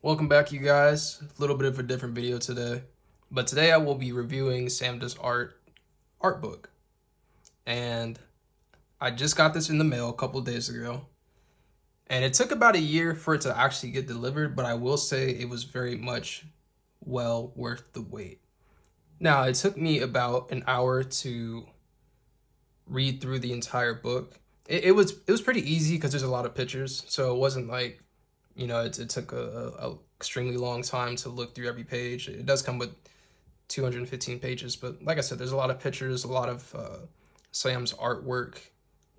Welcome back, you guys. A little bit of a different video today, but today I will be reviewing Samdoesarts art book, and I just got this in the mail a couple days ago, and it took about a year for it to actually get delivered, but I will say it was very much well worth the wait. Now, it took me about an hour to read through the entire book. It was pretty easy because there's a lot of pictures, so it wasn't like it took a extremely long time to look through every page. It does come with 215 pages, but like I said, there's a lot of pictures, a lot of Sam's artwork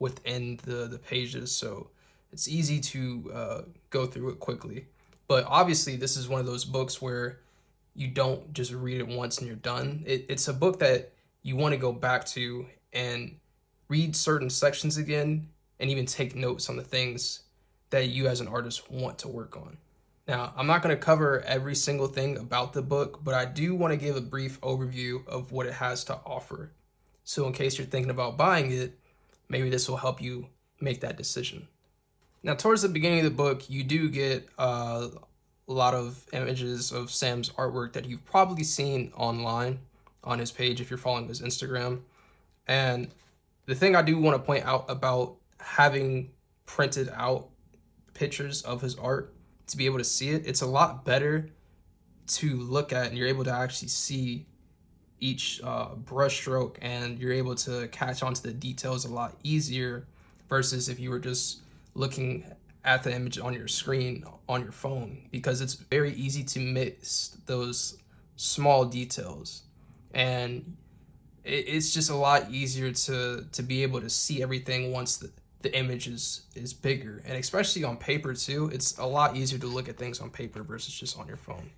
within the pages, so it's easy to go through it quickly. But obviously, this is one of those books where you don't just read it once and you're done. It's a book that you want to go back to and read certain sections again and even take notes on the things that you as an artist want to work on. Now, I'm not going to cover every single thing about the book, but I do want to give a brief overview of what it has to offer. So in case you're thinking about buying it, maybe this will help you make that decision. Now, towards the beginning of the book, you do get a lot of images of Sam's artwork that you've probably seen online on his page if you're following his Instagram. And the thing I do want to point out about having printed out pictures of his art to be able to see it, it's a lot better to look at, and you're able to actually see each brush stroke, and you're able to catch on to the details a lot easier versus if you were just looking at the image on your screen on your phone, because it's very easy to miss those small details, and it's just a lot easier to be able to see everything once the image is bigger. And especially on paper too, it's a lot easier to look at things on paper versus just on your phone.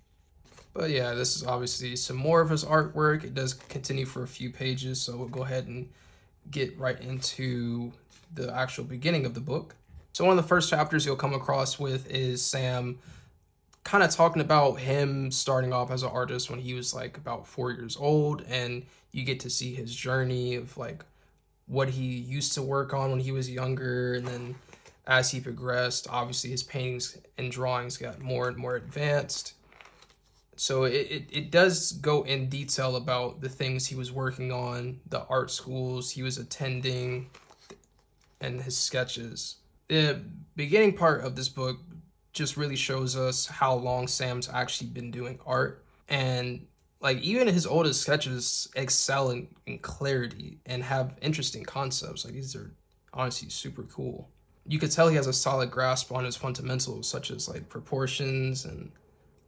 But yeah, this is obviously some more of his artwork. It does continue for a few pages, so we'll go ahead and get right into the actual beginning of the book. So one of the first chapters you'll come across with is Sam kind of talking about him starting off as an artist when he was like about 4 years old, and you get to see his journey of like what he used to work on when he was younger, and then as he progressed, obviously his paintings and drawings got more and more advanced. So it does go in detail about the things he was working on, the art schools he was attending, and his sketches. The beginning part of this book just really shows us how long Sam's actually been doing art. And like even his oldest sketches excel in clarity and have interesting concepts. Like these are honestly super cool. You could tell he has a solid grasp on his fundamentals, such as like proportions and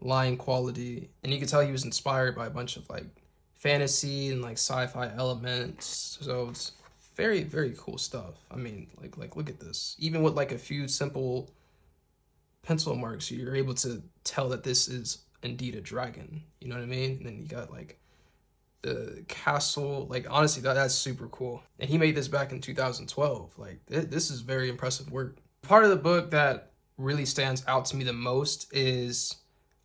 line quality. And you could tell he was inspired by a bunch of like fantasy and like sci-fi elements. So it's very, very cool stuff. I mean, like look at this. Even with like a few simple pencil marks, you're able to tell that this is indeed a dragon. You know what I mean? And then you got like the castle. Like honestly, that's super cool. And he made this back in 2012. Like this is very impressive work. Part of the book that really stands out to me the most is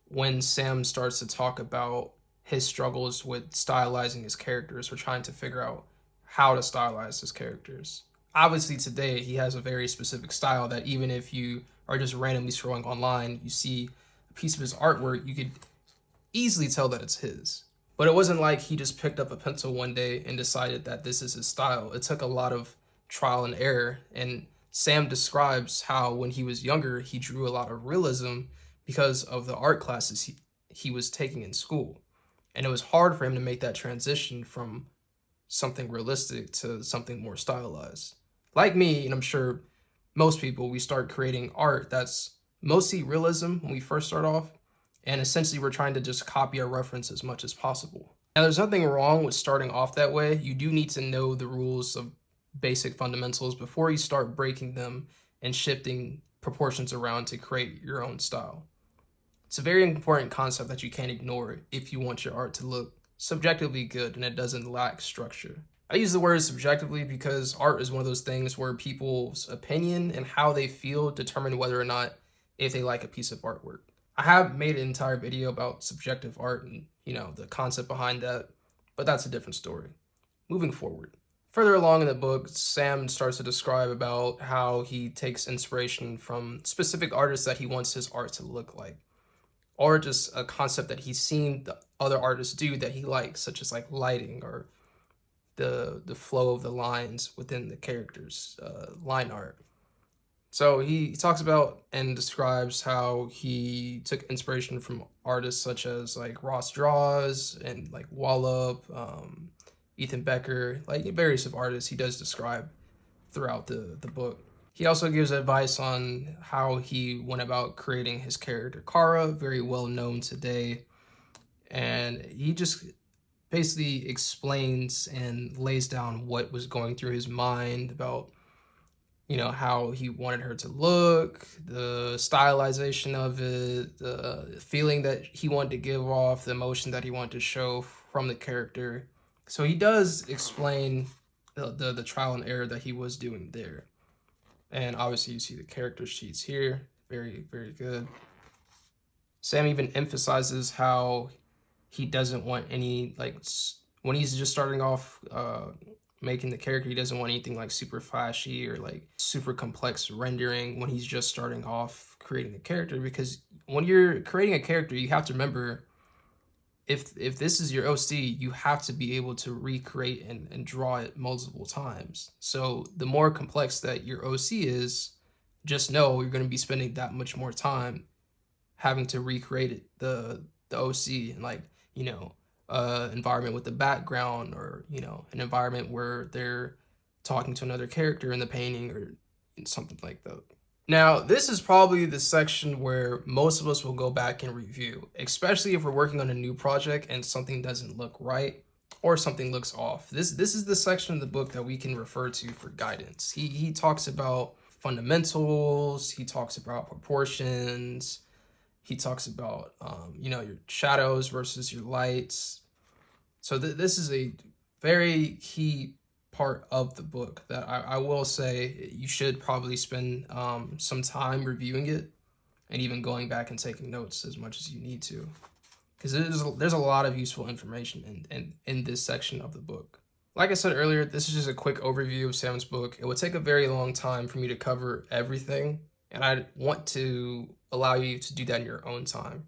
when Sam starts to talk about his struggles with stylizing his characters or trying to figure out how to stylize his characters. Obviously, today he has a very specific style that even if you are just randomly scrolling online, you see a piece of his artwork, you could easily tell that it's his. But it wasn't like he just picked up a pencil one day and decided that this is his style. It took a lot of trial and error. And Sam describes how when he was younger, he drew a lot of realism because of the art classes he was taking in school. And it was hard for him to make that transition from something realistic to something more stylized. Like me, and I'm sure most people, we start creating art that's mostly realism when we first start off, and essentially we're trying to just copy our reference as much as possible. Now, there's nothing wrong with starting off that way. You do need to know the rules of basic fundamentals before you start breaking them and shifting proportions around to create your own style. It's a very important concept that you can't ignore if you want your art to look subjectively good and it doesn't lack structure. I use the word subjectively because art is one of those things where people's opinion and how they feel determine whether or not if they like a piece of artwork. I have made an entire video about subjective art and, the concept behind that, but that's a different story. Moving forward. Further along in the book, Sam starts to describe about how he takes inspiration from specific artists that he wants his art to look like. or just a concept that he's seen the other artists do that he likes, such as like lighting or the flow of the lines within the characters, line art. So he talks about and describes how he took inspiration from artists such as like Ross Draws and like Wallop, Ethan Becker, like various of artists he does describe throughout the book. He also gives advice on how he went about creating his character Kara, very well known today. And he just basically explains and lays down what was going through his mind about, you know, how he wanted her to look, the stylization of it, the feeling that he wanted to give off, the emotion that he wanted to show from the character. So he does explain the trial and error that he was doing there. And obviously you see the character sheets here. Very, very good. Sam even emphasizes how he doesn't want any, like, when he's just starting off making the character, he doesn't want anything like super flashy or like super complex rendering when he's just starting off creating the character, because when you're creating a character, you have to remember, if this is your OC, you have to be able to recreate and draw it multiple times. So the more complex that your OC is, just know you're going to be spending that much more time having to recreate it, the OC, and like, you know, environment with the background, or, you know, an environment where they're talking to another character in the painting or something like that. Now, this is probably the section where most of us will go back and review, especially if we're working on a new project and something doesn't look right or something looks off. This is the section of the book that we can refer to for guidance. He talks about fundamentals, he talks about proportions, he talks about, you know, your shadows versus your lights. So this is a very key part of the book that I will say you should probably spend some time reviewing it and even going back and taking notes as much as you need to, because there's a lot of useful information in this section of the book. Like I said earlier, this is just a quick overview of Sam's book. It would take a very long time for me to cover everything, and I want to allow you to do that in your own time.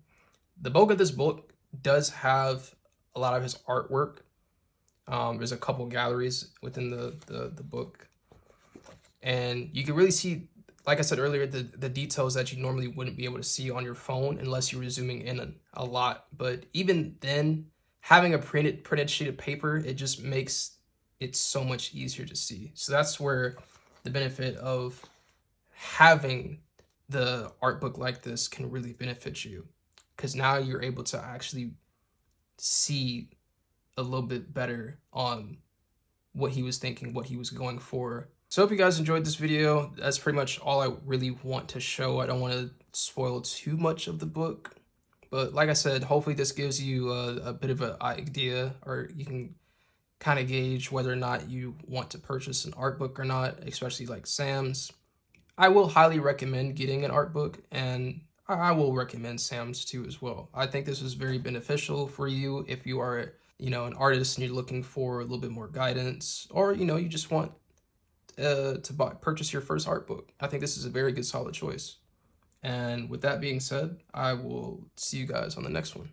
The bulk of this book does have a lot of his artwork. There's a couple galleries within the book, and you can really see, like I said earlier, the details that you normally wouldn't be able to see on your phone unless you were zooming in a lot. But even then, having a printed sheet of paper, it just makes it so much easier to see. So that's where the benefit of having the art book like this can really benefit you, because now you're able to actually see a little bit better on what he was thinking, what he was going for. So I hope you guys enjoyed this video. That's pretty much all I really want to show. I don't want to spoil too much of the book, but like I said, hopefully this gives you a bit of an idea, or you can kind of gauge whether or not you want to purchase an art book or not, especially like Sam's. I will highly recommend getting an art book, and I will recommend Sam's too as well. I think this is very beneficial for you if you are, you know, an artist and you're looking for a little bit more guidance, or, you know, you just want to purchase your first art book. I think this is a very good, solid choice. And with that being said, I will see you guys on the next one.